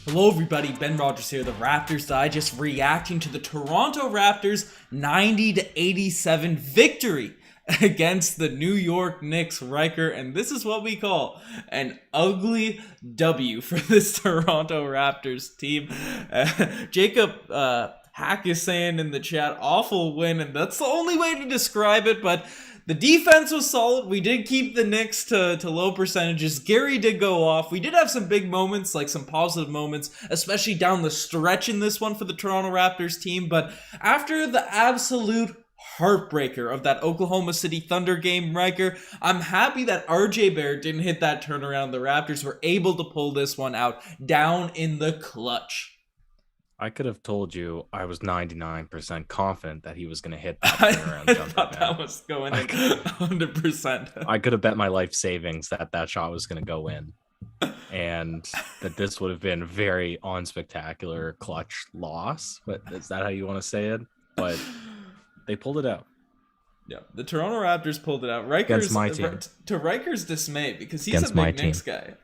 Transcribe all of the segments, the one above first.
Hello everybody, Ben Rogers here, the Raptors Digest, reacting to the Toronto Raptors 90-87 victory against the New York Knicks. Riker, and this is what we call an ugly W for this Toronto Raptors team. Jacob Hack is saying in the chat, awful win, and that's the only way to describe it, but the defense was solid. We did keep the Knicks to low percentages. Gary did go off. We did have some big moments, like some positive moments, especially down the stretch in this one for the Toronto Raptors team. But after the absolute heartbreaker of that Oklahoma City Thunder game, Riker, I'm happy that RJ Barrett didn't hit that turnaround. The Raptors were able to pull this one out down in the clutch. I could have told you I was 99% confident that he was going to hit that turnaround jumper. I thought that was going in 100%. I could have bet my life savings that that shot was going to go in, and that this would have been a very unspectacular clutch loss. But is that how you want to say it? But they pulled it out. Yeah, the Toronto Raptors pulled it out. Against my team. To Riker's dismay, because he's Against a big Knicks team. guy.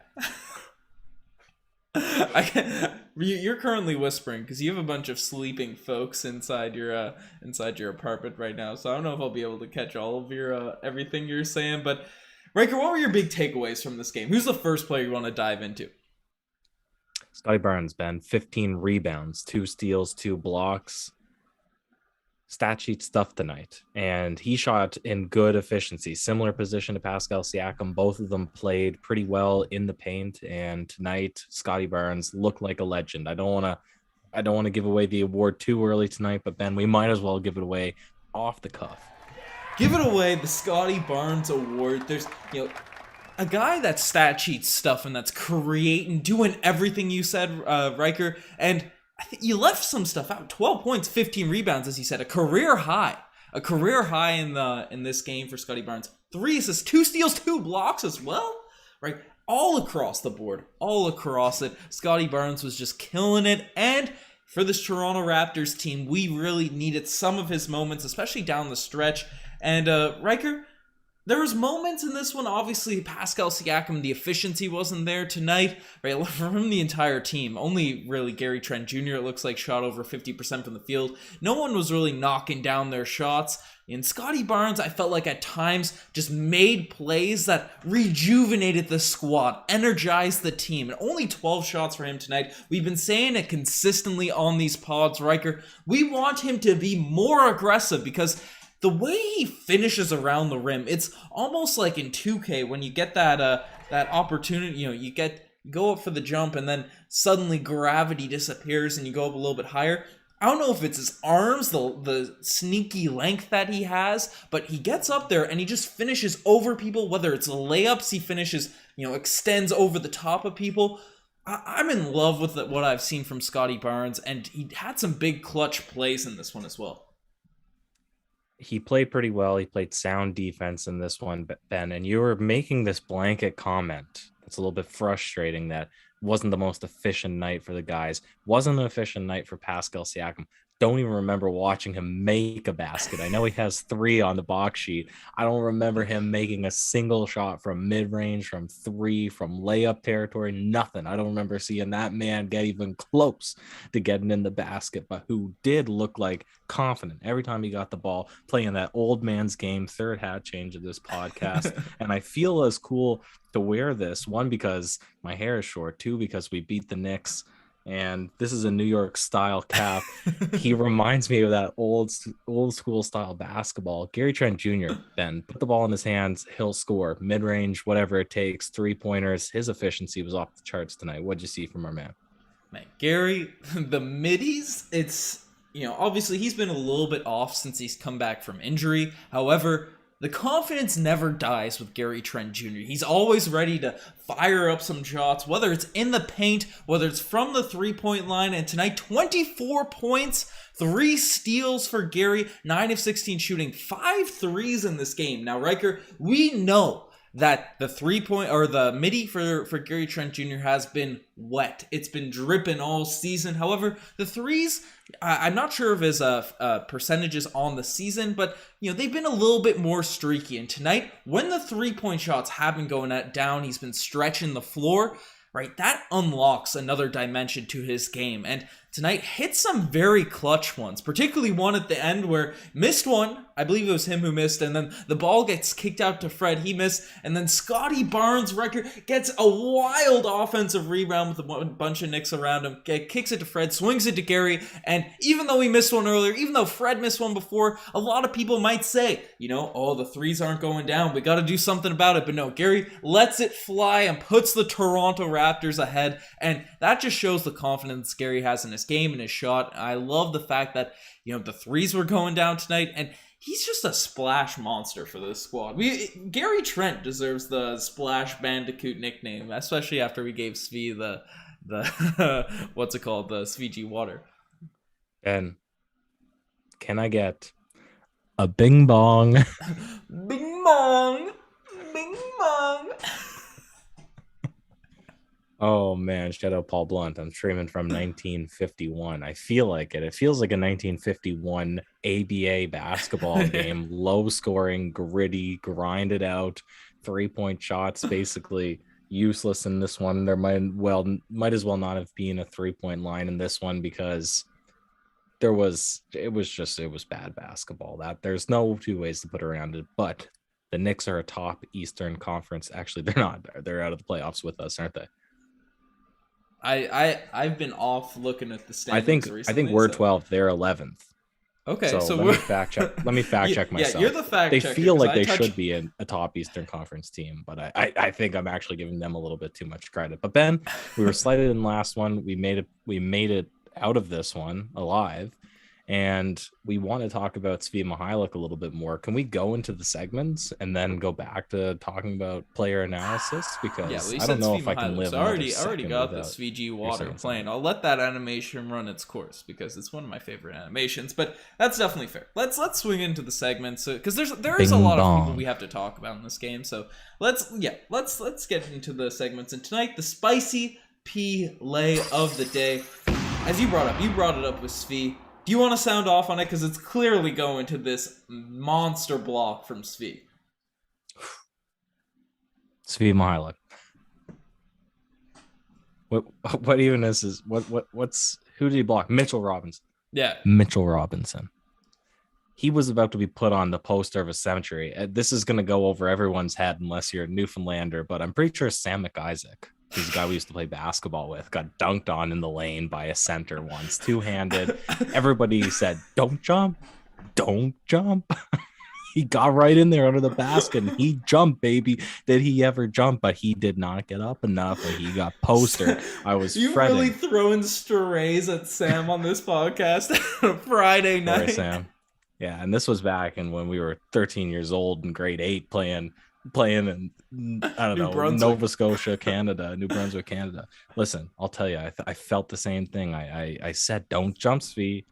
You're currently whispering because you have a bunch of sleeping folks inside your apartment right now. So I don't know if I'll be able to catch all of your everything you're saying. But Riker, what were your big takeaways from this game? Who's the first player you want to dive into? Scotty Barnes, Ben, 15 rebounds, 2 steals, 2 blocks. Stat sheet stuff tonight, and he shot in good efficiency, similar position to Pascal Siakam. Both of them played pretty well in the paint, and tonight Scotty Barnes looked like a legend. I don't want to give away the award too early tonight, but Ben, we might as well give it away off the cuff. Give it away, the Scotty Barnes Award. There's a guy that's stat sheet stuff and that's creating, doing everything you said, Riker, and you left some stuff out. 12 points, 15 rebounds, as you said, a career high in this game for Scotty Barnes. 3 assists, 2 steals, 2 blocks as well, right? All across the board, all across it. Scotty Barnes was just killing it, and for this Toronto Raptors team, we really needed some of his moments, especially down the stretch. And Riker, there was moments in this one. Obviously, Pascal Siakam, the efficiency wasn't there tonight, right? From the entire team, only really Gary Trent Jr., it looks like, shot over 50% from the field. No one was really knocking down their shots. And Scotty Barnes, I felt like at times just made plays that rejuvenated the squad, energized the team. And only 12 shots for him tonight. We've been saying it consistently on these pods, Riker. We want him to be more aggressive because the way he finishes around the rim, it's almost like in 2K when you get that opportunity, you go up for the jump and then suddenly gravity disappears and you go up a little bit higher. I don't know if it's his arms, the sneaky length that he has, but he gets up there and he just finishes over people, whether it's layups, he finishes, extends over the top of people. I'm in love with what I've seen from Scotty Barnes, and he had some big clutch plays in this one as well. He played pretty well. He played sound defense in this one, Ben, and you were making this blanket comment. It's a little bit frustrating that wasn't the most efficient night for the guys. Wasn't an efficient night for Pascal Siakam. Don't even remember watching him make a basket. I know he has 3 on the box sheet. I don't remember him making a single shot from mid-range, from 3, from layup territory, nothing. I don't remember seeing that man get even close to getting in the basket, but who did look like confident every time he got the ball, playing that old man's game, third hat change of this podcast. And I feel as cool to wear this, 1, because my hair is short, 2, because we beat the Knicks, and this is a New York style cap. He reminds me of that old school style basketball. Gary Trent Jr., Ben, put the ball in his hands, he'll score mid-range, whatever it takes, 3-pointers. His efficiency was off the charts tonight. What'd you see from our man? Gary, the middies, it's, obviously he's been a little bit off since he's come back from injury. However, the confidence never dies with Gary Trent Jr. He's always ready to fire up some shots, whether it's in the paint, whether it's from the 3-point line. And tonight, 24 points, 3 steals for Gary, 9 of 16 shooting, 5 threes in this game. Now, Riker, we know that the 3-point or the midi for Gary Trent Jr. has been wet. It's been dripping all season. However, the threes, I'm not sure of his percentages on the season, but they've been a little bit more streaky. And tonight, when the 3-point shots have been going down, he's been stretching the floor. right? That unlocks another dimension to his game. And tonight hit some very clutch ones, particularly one at the end where missed one. I believe it was him who missed, and then the ball gets kicked out to Fred. He missed, and then Scotty Barnes Ryker gets a wild offensive rebound with a bunch of Knicks around him, kicks it to Fred, swings it to Gary, and even though he missed one earlier, even though Fred missed one before, a lot of people might say, oh, the threes aren't going down. We got to do something about it. But no, Gary lets it fly and puts the Toronto Raptors ahead, and that just shows the confidence Gary has in his game and his shot. I love the fact that the threes were going down tonight, and he's just a splash monster for this squad. Gary Trent deserves the Splash Bandicoot nickname, especially after we gave Svi the what's it called, the Svg water. And can I get a bing bong? Bing bong, bing bong. Oh man, shout out Paul Blunt. I'm streaming from 1951. I feel like it. It feels like a 1951 ABA basketball game. Low scoring, gritty, grinded out, 3-point shots basically useless in this one. There might as well not have been a 3-point line in this one because it was bad basketball. That there's no two ways to put around it. But the Knicks are a top Eastern Conference. Actually, they're not. They're out of the playoffs with us, aren't they? I've been off looking at the standings recently. I think we're 12th. They're 11th. Okay, so let me fact check. Let me fact check myself. Yeah, you're the fact checker. They feel like they should be a top Eastern Conference team, but I think I'm actually giving them a little bit too much credit. But Ben, we were slighted in the last one. We made it out of this one alive. And we want to talk about Svi Mykhailiuk a little bit more. Can we go into the segments and then go back to talking about player analysis? Because I don't know if I can live. I already got the Svg water playing. I'll let that animation run its course because it's one of my favorite animations. But that's definitely fair. Let's swing into the segments because there is a lot of people we have to talk about in this game. So let's get into the segments. And tonight, the spicy P lay of the day, as you brought it up with Svi. Do you want to sound off on it? Because it's clearly going to this monster block from Svi. Svi Mykhailiuk. What even is this? Who did he block? Mitchell Robinson. Yeah. Mitchell Robinson. He was about to be put on the poster of a cemetery. This is going to go over everyone's head unless you're a Newfoundlander, but I'm pretty sure Sam McIsaac, who's a guy we used to play basketball with, got dunked on in the lane by a center once, two-handed. Everybody said, don't jump. He got right in there under the basket and he jumped, baby. Did he ever jump? But he did not get up enough and he got postered. I was fretting. Really throwing strays at Sam on this podcast on a Friday night. Sorry, Sam. Yeah, and this was back in when we were 13 years old in grade 8 playing in, I don't know, Nova Scotia, Canada, New Brunswick, Canada. Listen, I'll tell you, I felt the same thing. I said, don't jump, Svi.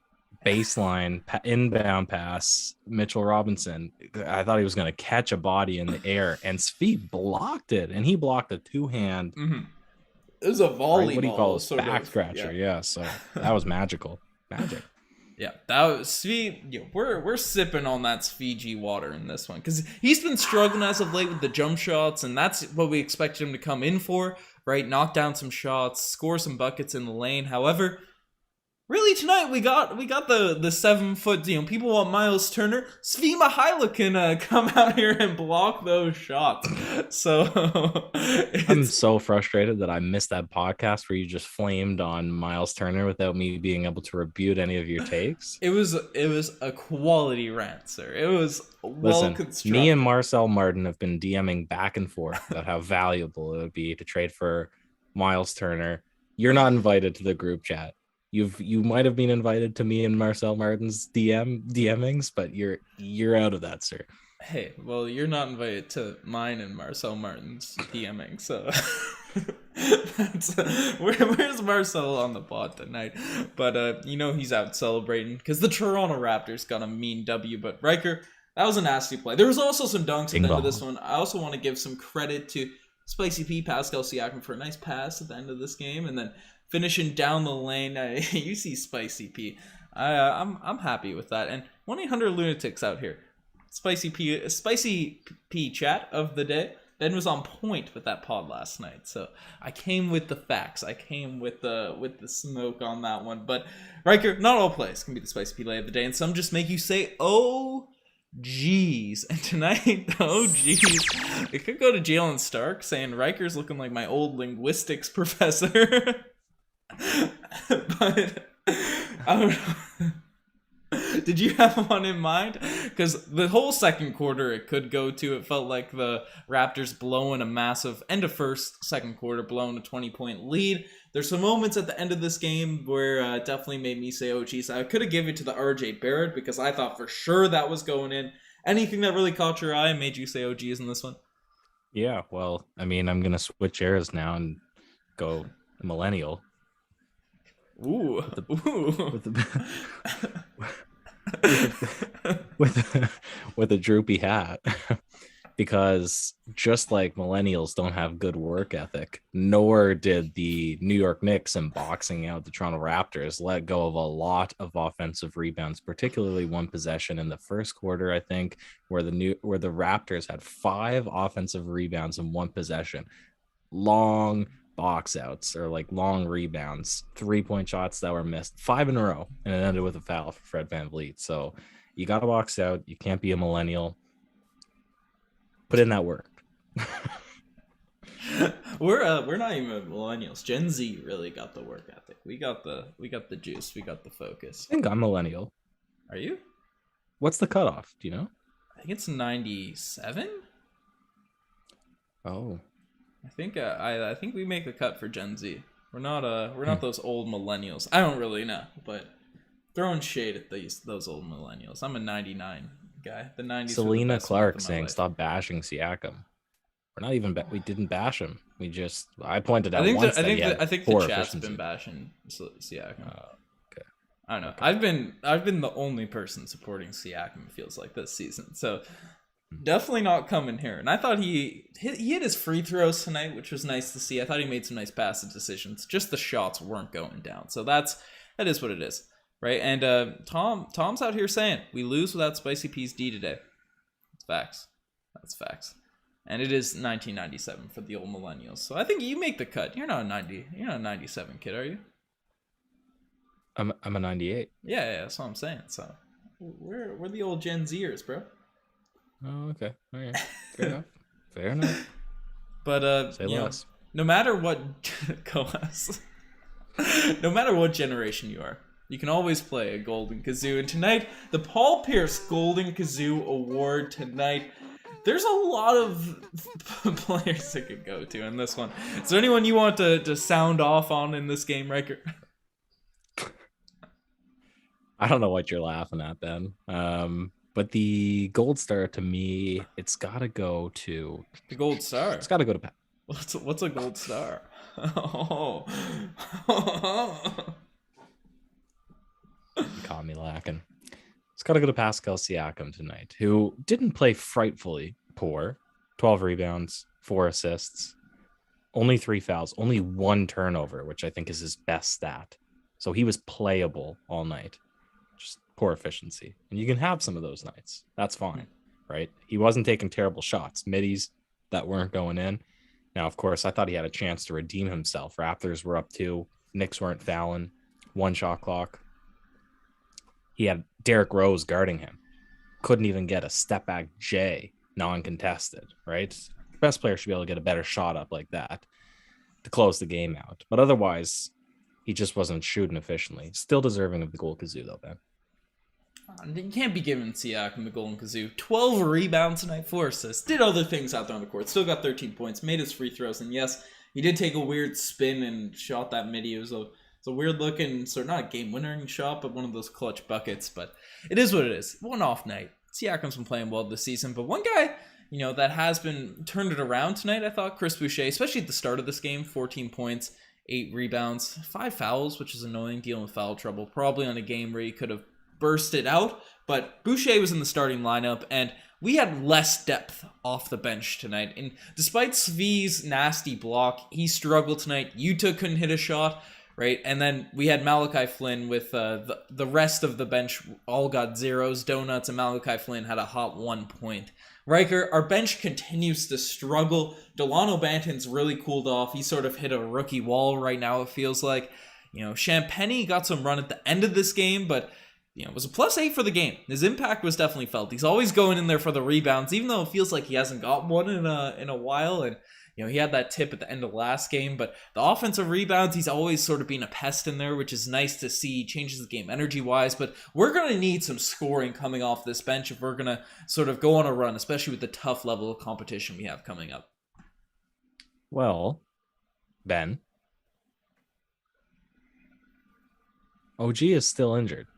Baseline, inbound pass, Mitchell Robinson. I thought he was going to catch a body in the air, and Svi blocked it, and he blocked a two-hand. Mm-hmm. It was a volleyball. Right? What do you call it? Back scratcher. Yeah, so that was magical. Magic. Yeah, that was Svi. We're sipping on that Svg water in this one because he's been struggling as of late with the jump shots, and that's what we expected him to come in for, right? Knock down some shots, score some buckets in the lane. However, really tonight we got the 7 foot. People want Miles Turner. Svi Mykhailiuk can come out here and block those shots. So I'm so frustrated that I missed that podcast where you just flamed on Miles Turner without me being able to rebuke any of your takes. It was a quality rant, sir. It was well constructed. Me and Marcel Martin have been DMing back and forth about how valuable it would be to trade for Miles Turner. You're not invited to the group chat. You might have been invited to me and Marcel Martin's DMings, but you're out of that, sir. Hey, well, you're not invited to mine and Marcel Martin's DMing, so where's Marcel on the pod tonight? But he's out celebrating because the Toronto Raptors got a mean W. But Ryker, that was a nasty play. There was also some dunks at the end of this one. I also want to give some credit to Spicy P, Pascal Siakam, for a nice pass at the end of this game, and then finishing down the lane. You see Spicy P. I'm happy with that. And 1-800 Lunatics out here. Spicy P chat of the day. Ben was on point with that pod last night, so I came with the facts. I came with the smoke on that one. But Ryker, not all plays can be the spicy play of the day, and some just make you say, "Oh, geez." And tonight, oh geez, it could go to Jalen Stark saying Riker's looking like my old linguistics professor. But I don't know. Did you have one in mind? Because the whole second quarter it could go to, it felt like the Raptors blowing a massive end of second quarter, blowing a 20-point lead. There's some moments at the end of this game where it definitely made me say, oh geez. I could have given it to the RJ Barrett because I thought for sure that was going in. Anything that really caught your eye and made you say, oh geez, in this one? Yeah, well, I mean, I'm going to switch eras now and go millennial. Ooh. With a droopy hat. Because just like millennials don't have good work ethic, nor did the New York Knicks in boxing out the Toronto Raptors let go of a lot of offensive rebounds, particularly one possession in the first quarter, I think, where the Raptors had 5 offensive rebounds in one possession. Long box outs or like long rebounds, 3-point shots that were missed, 5 in a row, and it ended with a foul for Fred VanVleet. So you got to box out. You can't be a millennial. Put in that work. We're not even millennials. Gen Z really got the work ethic. We got the juice. We got the focus. I think I'm millennial. Are you? What's the cutoff? Do you know? I think it's 97. Oh, I think we make the cut for Gen Z. We're not those old millennials. I don't really know, but throwing shade at those old millennials. I'm a 99 guy. The 90s. Selena Clark saying stop bashing Siakam. We're not even we didn't bash him. I pointed out once that he had I think the chat's been bashing Siakam. Okay. I don't know. Okay. I've been the only person supporting Siakam, it feels like, this season. So definitely not coming here. And I thought he hit his free throws tonight, which was nice to see. I thought he made some nice passing decisions. Just the shots weren't going down. So that is what it is. Right? And Tom's out here saying we lose without Spicy P's D today. It's facts. That's facts. And it is 1997 for the old millennials. So I think you make the cut. You're not a 97 kid, are you? I'm a 98. Yeah, that's what I'm saying. So we're the old Gen Zers, bro. Oh, okay. All right. Fair enough. But say less. No matter what no matter what generation you are, you can always play a Golden Kazoo. And tonight, the Paul Pierce Golden Kazoo Award tonight. There's a lot of players that could go to in this one. Is there anyone you want to sound off on in this game, Riker? I don't know what you're laughing at, Ben. But the gold star, to me, it's got to go to... The gold star? It's got to go to Pat. What's a gold star? Oh. You caught me lacking. It's got to go to Pascal Siakam tonight, who didn't play frightfully poor. 12 rebounds, 4 assists, only 3 fouls, only 1 turnover, which I think is his best stat. So he was playable all night. Just poor efficiency. And you can have some of those nights. That's fine, right? He wasn't taking terrible shots. Middies that weren't going in. Now, of course, I thought he had a chance to redeem himself. Raptors were up 2. Knicks weren't fouling. 1 shot clock. He had Derrick Rose guarding him. Couldn't even get a step back J non-contested, right? The best player should be able to get a better shot up like that to close the game out. But otherwise, he just wasn't shooting efficiently. Still deserving of the Gold Kazoo, though, Ben. You can't be giving Siakam the Golden Kazoo. 12 rebounds tonight, 4 assists. Did other things out there on the court. Still got 13 points. Made his free throws. And yes, he did take a weird spin and shot that midi. It was a weird looking, sort of not a game-winning shot, but one of those clutch buckets. But it is what it is. One off night. Siakam's been playing well this season. But one guy, that has been turned it around tonight, I thought, Chris Boucher, especially at the start of this game, 14 points, 8 rebounds, 5 fouls, which is annoying, dealing with foul trouble. Probably on a game where he could have burst it out. But Boucher was in the starting lineup, and we had less depth off the bench tonight. And despite Svi's nasty block, he struggled tonight. Yuta couldn't hit a shot. right? And then we had Malachi Flynn with the rest of the bench all got zeros, donuts, and Malachi Flynn had a hot 1 point. Riker, our bench continues to struggle. Delano Banton's really cooled off. He sort of hit a rookie wall right now, it feels like. Champagny got some run at the end of this game, but it was a +8 for the game. His impact was definitely felt. He's always going in there for the rebounds, even though it feels like he hasn't got one in a while. And he had that tip at the end of last game, but the offensive rebounds, he's always sort of been a pest in there, which is nice to see. Changes the game energy-wise, but we're going to need some scoring coming off this bench if we're going to sort of go on a run, especially with the tough level of competition we have coming up. Well, Ben, OG is still injured.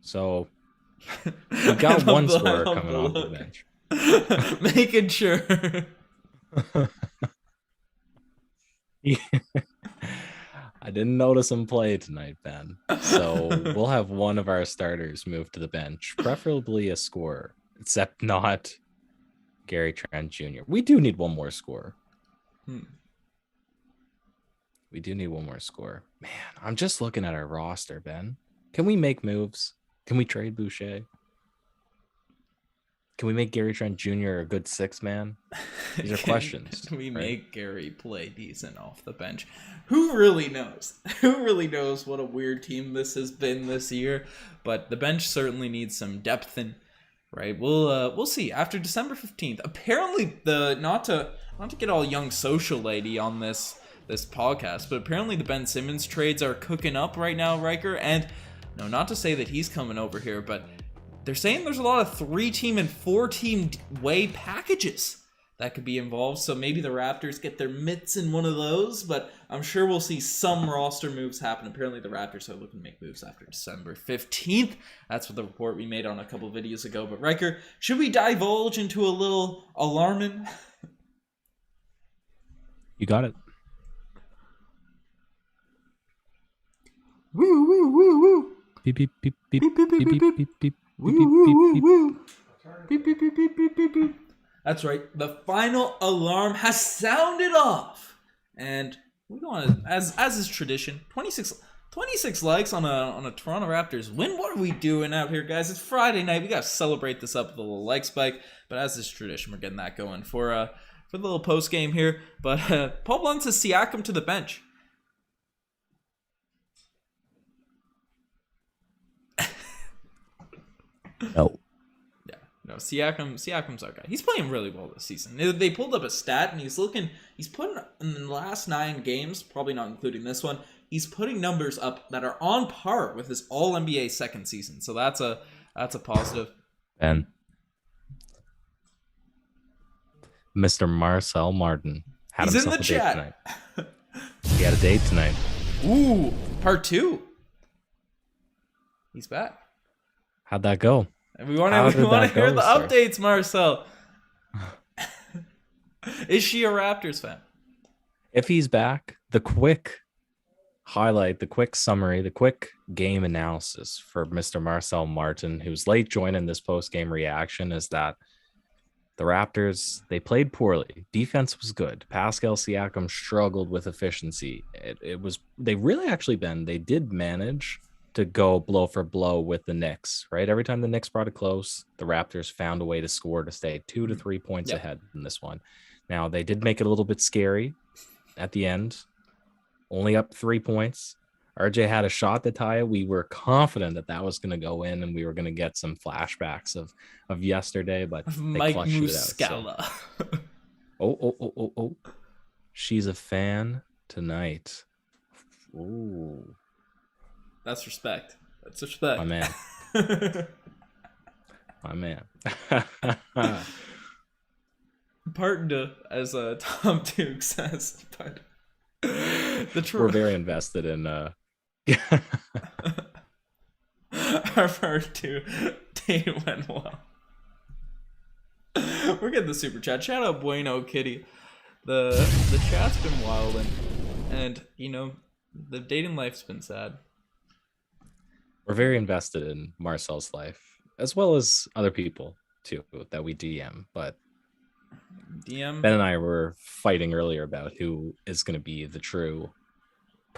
So we got one scorer coming off the bench. Making sure. I didn't notice him play tonight, Ben. So we'll have one of our starters move to the bench, preferably a scorer, except not Gary Trent Jr. We do need one more scorer. We do need one more scorer. Man, I'm just looking at our roster, Ben. Can we make moves? Can we trade Boucher? Can we make Gary Trent Jr. a good 6-man? These are questions. Can we make Gary play decent off the bench? Who really knows? Who really knows what a weird team this has been this year? But the bench certainly needs some depth in, right? We'll see after December 15th. Apparently, not to get all young social lady on this podcast, but apparently the Ben Simmons trades are cooking up right now, Riker. And no, not to say that he's coming over here, but they're saying there's a lot of 3-team and 4-team way packages that could be involved. So maybe the Raptors get their mitts in one of those, but I'm sure we'll see some roster moves happen. Apparently the Raptors are looking to make moves after December 15th. That's what the report we made on a couple videos ago. But Riker, should we divulge into a little alarming? You got it. Woo, woo, woo, woo. Beep, beep, beep, beep, Beep, beep, beep, beep, beep, beep, beep, Woo, beep, woo, beep, woo, beep. woo. Beep, beep, beep, beep, beep, beep, beep. That's right. The final alarm has sounded off. And we go on, as is tradition, 26 likes on a Toronto Raptors win. What are we doing out here, guys? It's Friday night. We got to celebrate this up with a little like spike. But as is tradition, we're getting that going for the little post game here. But Paul Blunt says Siakam to the bench. No. Yeah, no. Siakam's our guy. He's playing really well this season. They pulled up a stat, and he's putting in the last 9 games, probably not including this one. He's putting numbers up that are on par with his All NBA second season. So that's a positive. And Mr. Marcel Martin had He's himself in the a date chat tonight. He had a date tonight. Ooh, part 2. He's back. How'd that go? And we want to hear the updates, Marcel. Is she a Raptors fan? If he's back, the quick highlight, the quick summary, the quick game analysis for Mr. Marcel Martin, who's late joining this post-game reaction, is that the Raptors, they played poorly. Defense was good. Pascal Siakam struggled with efficiency. They did manage to go blow for blow with the Knicks, right? Every time the Knicks brought it close, the Raptors found a way to score to stay 2 to 3 points ahead in this one. Now, they did make it a little bit scary at the end, only up 3 points. RJ had a shot to tie it. We were confident that was going to go in, and we were going to get some flashbacks of yesterday, but they Mike clutched Muscala. it out. Oh. She's a fan tonight. Ooh. That's respect. My man. My man. Part 2, as Tom Duke says. We're very invested in our part 2 date went well. We're getting the super chat. Shout out Bueno Kitty. The chat's been wild, and the dating life's been sad. We're very invested in Marcel's life, as well as other people too that we DM. But Ben and I were fighting earlier about who is going to be the true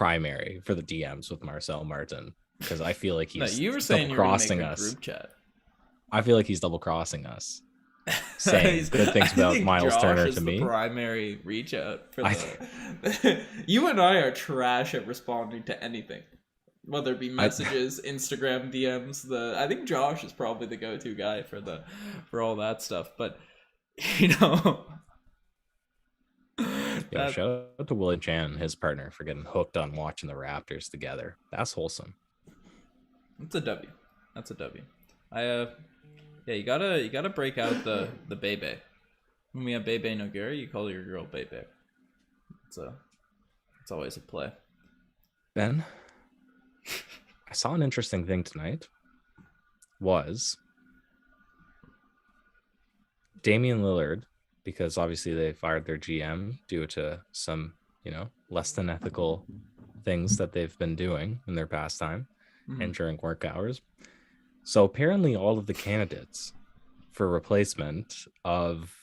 primary for the DMs with Marcel Martin, because I feel like No, he's you were saying you were gonna make double-crossing a us. group chat. I feel like he's double-crossing us, saying good things I about think Miles Josh Turner is to the me. primary reach out for the. You and I are trash at responding to anything, whether it be messages, Instagram DMs. I think Josh is probably the go-to guy for all that stuff. But you know, Yeah, shout out to Willie Chan, his partner, for getting hooked on watching the Raptors together. That's wholesome. That's a W. That's a W. Yeah, you gotta break out the Bebe. When we have Bebe no Gary, you call your girl Bebe. It's always a play. Ben, I saw an interesting thing tonight. Was Damian Lillard, because obviously they fired their GM due to some, less than ethical things that they've been doing in their pastime and during work hours. So apparently all of the candidates for replacement of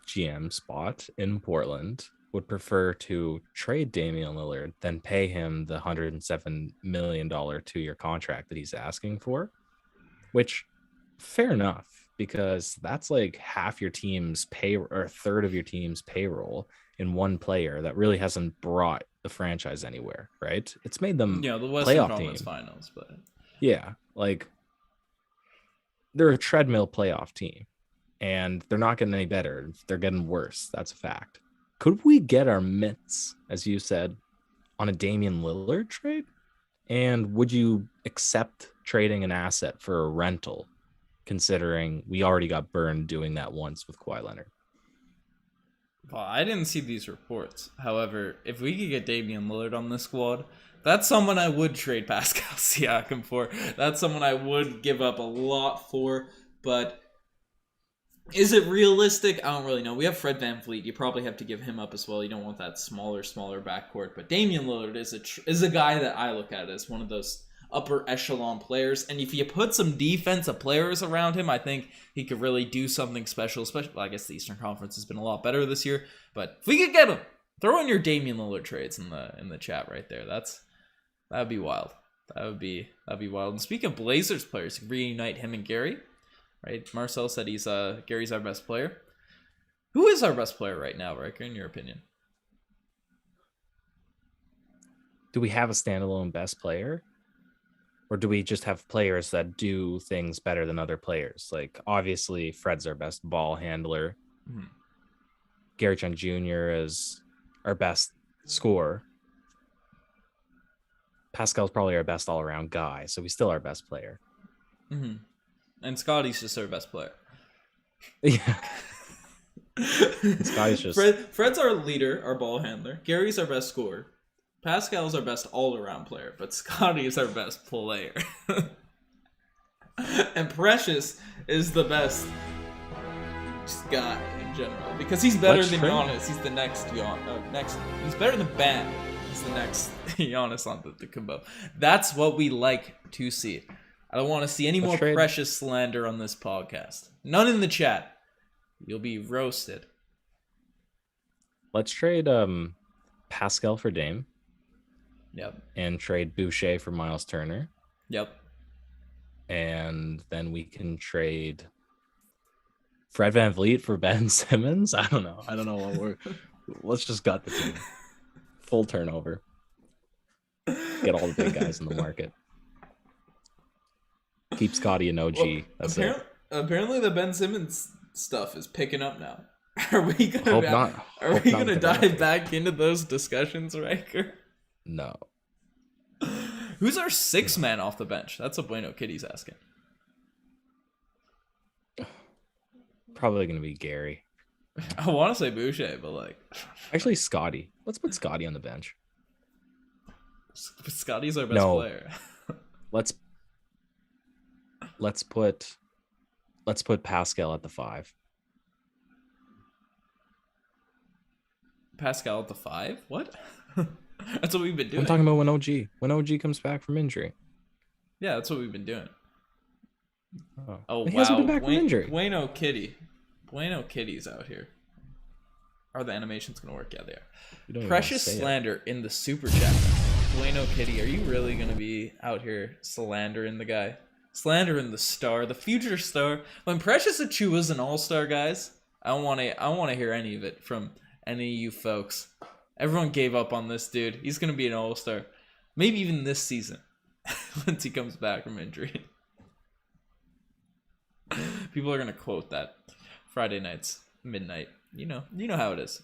GM spot in Portland would prefer to trade Damian Lillard than pay him the $107 million 2-year contract that he's asking for, which fair enough, because that's like half your team's pay or a third of your team's payroll in one player that really hasn't brought the franchise anywhere, right? It's made them the Western playoff Conference team. Finals, but Yeah, like they're a treadmill playoff team, and they're not getting any better. They're getting worse. That's a fact. Could we get our mitts, as you said, on a Damian Lillard trade? And would you accept trading an asset for a rental, considering we already got burned doing that once with Kawhi Leonard? Well, I didn't see these reports. However, if we could get Damian Lillard on this squad, that's someone I would trade Pascal Siakam for. That's someone I would give up a lot for. But is it realistic? I don't really know. We have Fred VanVleet. You probably have to give him up as well. You don't want that smaller backcourt. But Damian Lillard is a guy that I look at as one of those upper echelon players, and if you put some defensive players around him, I think he could really do something special. Especially, well, I guess the Eastern Conference has been a lot better this year, but if we could get him, throw in your Damian Lillard trades in the chat right there. That'd be wild. That'd be wild. And speaking of Blazers players, reunite him and Gary, right? Marcel said Gary's our best player. Who is our best player right now, Riker, in your opinion? Do we have a standalone best player? Or do we just have players that do things better than other players? Like, obviously, Fred's our best ball handler. Mm-hmm. Gary Trent Jr. is our best scorer. Pascal's probably our best all-around guy, so he's still our best player. Mm-hmm. And Scotty's just our best player. Yeah. Scotty's just... Fred's our leader, our ball handler. Gary's our best scorer. Pascal's our best all-around player, but Scotty is our best player. And Precious is the best guy in general, because he's better than Giannis. He's the next he's better than Bam. He's the next Giannis on the combo. That's what we like to see. I don't want to see any more Precious slander on this podcast. None in the chat. You'll be roasted. Let's trade Pascal for Dame. Yep. And trade Boucher for Miles Turner. Yep. And then we can trade Fred VanVleet for Ben Simmons. I don't know what let's just gut the team. Full turnover. Get all the big guys in the market. Keep Scotty an OG. Well, that's it. Apparently the Ben Simmons stuff is picking up now. Are we gonna dive back into those discussions, Riker? No. Who's our sixth man off the bench? That's what Bueno Kitty's asking. Probably going to be Gary. I want to say Boucher, but actually Scotty. Let's put Scotty on the bench. Scotty's our best player. Let's put Pascal at the 5. Pascal at the 5? What? That's what we've been doing. I'm talking about when OG comes back from injury. Yeah, that's what we've been doing. He hasn't been back from injury. Bueno Kitty's out here. Are the animations gonna work? Yeah, they You don't are. even Precious wanna say it. slander in the super chat. Bueno Kitty, are you really gonna be out here slandering the guy? Slandering the star, the future star. When Precious Achua's an all-star, guys, I don't wanna hear any of it from any of you folks. Everyone gave up on this dude. He's gonna be an all-star. Maybe even this season. Once he comes back from injury. People are gonna quote that. Friday nights, midnight. You know how it is.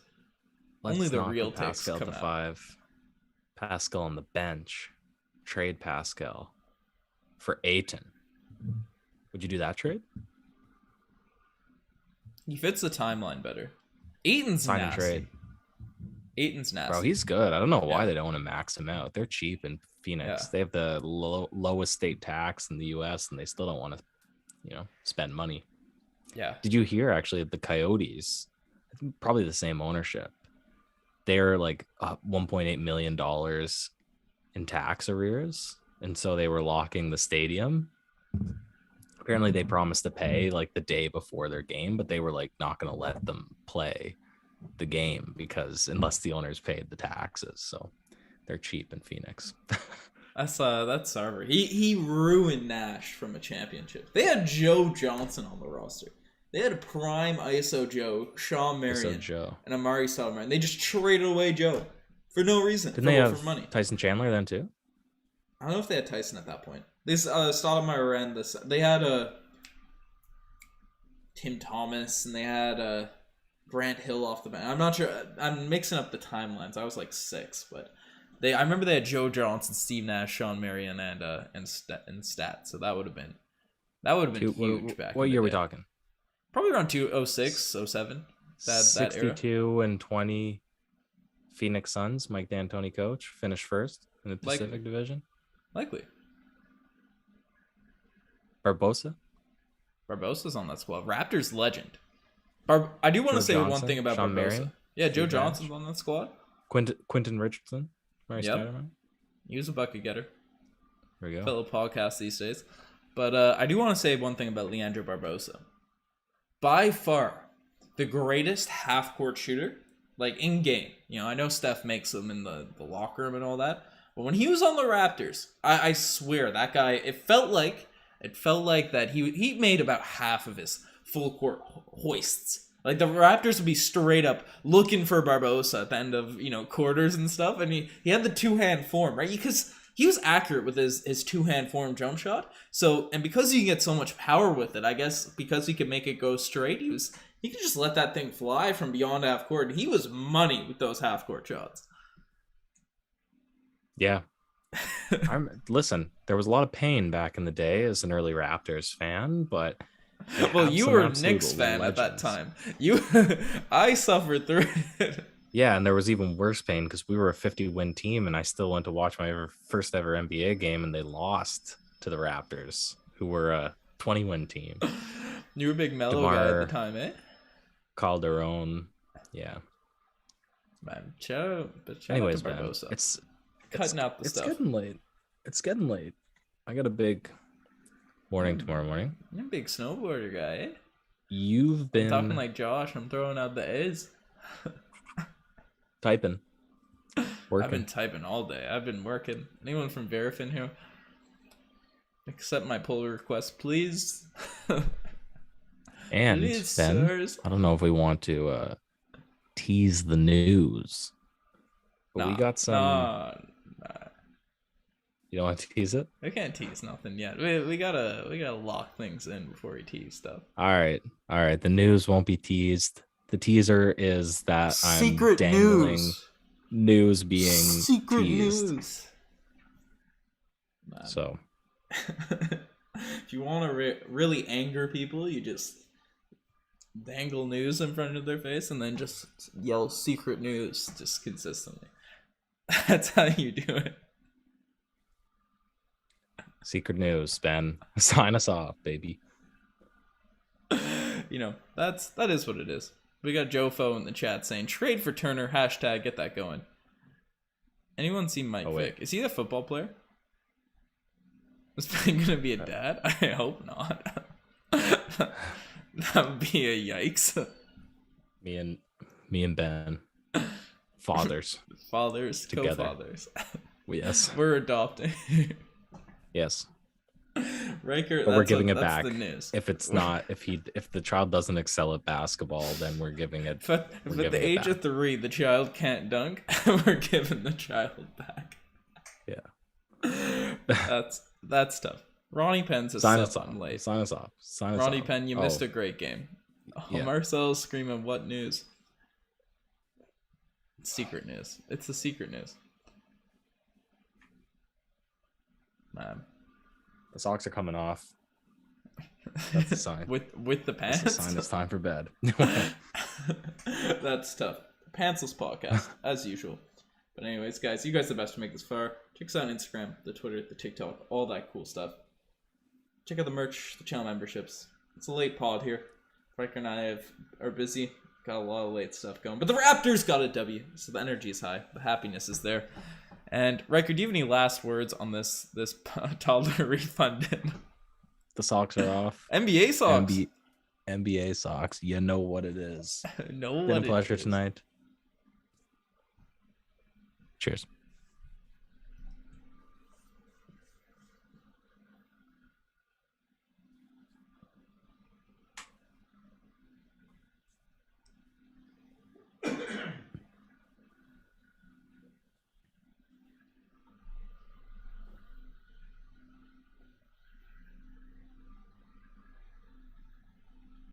Only the not real put takes Pascal come to out. 5. Pascal on the bench. Trade Pascal for Ayton. Would you do that trade? He fits the timeline better. Aiton's Sign and nasty. trade. Aiton's nasty. Bro, he's good. I don't know why Yeah. they don't want to max him out. They're cheap in Phoenix. Yeah. They have the lowest state tax in the U.S. and they still don't want to, spend money. Yeah. Did you hear actually the Coyotes? Probably the same ownership. They're like $1.8 million in tax arrears, and so they were locking the stadium. Apparently, they promised to pay like the day before their game, but they were like not going to let them play the game because unless the owners paid the taxes, so they're cheap in Phoenix. That's Sarver. He ruined Nash from a championship. They had Joe Johnson on the roster. They had a prime ISO Joe, Sean Marion, Joe. and Amari Stoudemire. And they just traded away Joe for no reason. Didn't they have for money? Tyson Chandler then too? I don't know if they had Tyson at that point. This Stoudemire ran this. They had Tim Thomas and they had Grant Hill off the bench. I'm not sure. I'm mixing up the timelines. I was like 6, but I remember they had Joe Johnson, Steve Nash, Sean Marion, and Stat. So that would have been huge back. What in the year are we day. talking? Probably around 2006, 07. That era. 62 and 20. Phoenix Suns, Mike D'Antoni coach, finished first in the Pacific Division. Likely. Barbosa. Barbosa's on that squad. Raptors legend. I do want to say one thing about Sean Barbosa. Marion, Yeah, Joe Steve Johnson's Nash. on that squad. Quentin Richardson. Mary Yep. Stoudemire. He was a bucket getter. There we go. Fellow podcast these days. But I do want to say one thing about Leandro Barbosa. By far, the greatest half-court shooter, like in-game. I know Steph makes them in the locker room and all that. But when he was on the Raptors, I swear, that guy, it felt like that he made about half of his full-court hoists. Like, the Raptors would be straight up looking for Barbosa at the end of, quarters and stuff. And he had the two-hand form, right? Because he was accurate with his two-hand form jump shot. So, and because he can get so much power with it, I guess because he could make it go straight, he could just let that thing fly from beyond half court. And he was money with those half-court shots. Yeah. Listen, there was a lot of pain back in the day as an early Raptors fan, but well, you were a Knicks fan at that time. I suffered through it. Yeah, and there was even worse pain because we were a 50-win team, and I still went to watch my first ever NBA game, and they lost to the Raptors, who were a 20-win team. You were a big Melo guy at the time, eh? Calderon, yeah. Man, shout Anyways, out to man, Barbosa. it's cutting out the stuff. It's getting late. I got a big morning tomorrow morning. You're a big snowboarder guy, eh? You've been talking like Josh. I'm throwing out the A's. typing. Working. I've been typing all day. I've been working. Anyone from Verifin here? Accept my pull request, please. And please, Ben, sirs. I don't know if we want to tease the news, but we got some. Nah. You don't want to tease it? We can't tease nothing yet. We gotta lock things in before we tease stuff. All right. The news won't be teased. The teaser is that Secret I'm dangling news being Secret teased. news. Man. So, if you want to really anger people, you just dangle news in front of their face and then just yell secret news just consistently. That's how you do it. secret news, Ben. Sign us off, baby. That is what it is. We got Jofo in the chat saying trade for Turner, hashtag get that going. Anyone see Mike Vick? Is he a football player? Is Ben gonna be a dad? I hope not. That would be a yikes. Me Me and Ben, fathers. Fathers, Together. co-fathers. Yes. We're adopting. Yes. Riker, But we're giving it that's back. the news. If it's not, if the child doesn't excel at basketball, then we're giving it. If at the age of 3 the child can't dunk, we're giving the child back. Yeah. That's tough. Ronnie Penn's Sign a us off. late. Sign us off. Sign us Ronnie off. Penn, you missed a great game. Yeah. Marcel's screaming, "What news?" Secret news. It's the secret news. Man. The socks are coming off. That's a sign. with the pants. That's a sign it's time for bed. That's tough. Pantsless podcast, as usual. But anyways, guys, you guys are the best to make this far. Check us out on Instagram, the Twitter, the TikTok, all that cool stuff. Check out the merch, the channel memberships. It's a late pod here. Riker and I are busy. Got a lot of late stuff going. But the Raptors got a W, so the energy is high. The happiness is there. And Riker, do you have any last words on this toddler refunded? The socks are off. NBA socks. NBA socks. You know what it is. No, Been a pleasure tonight. Cheers.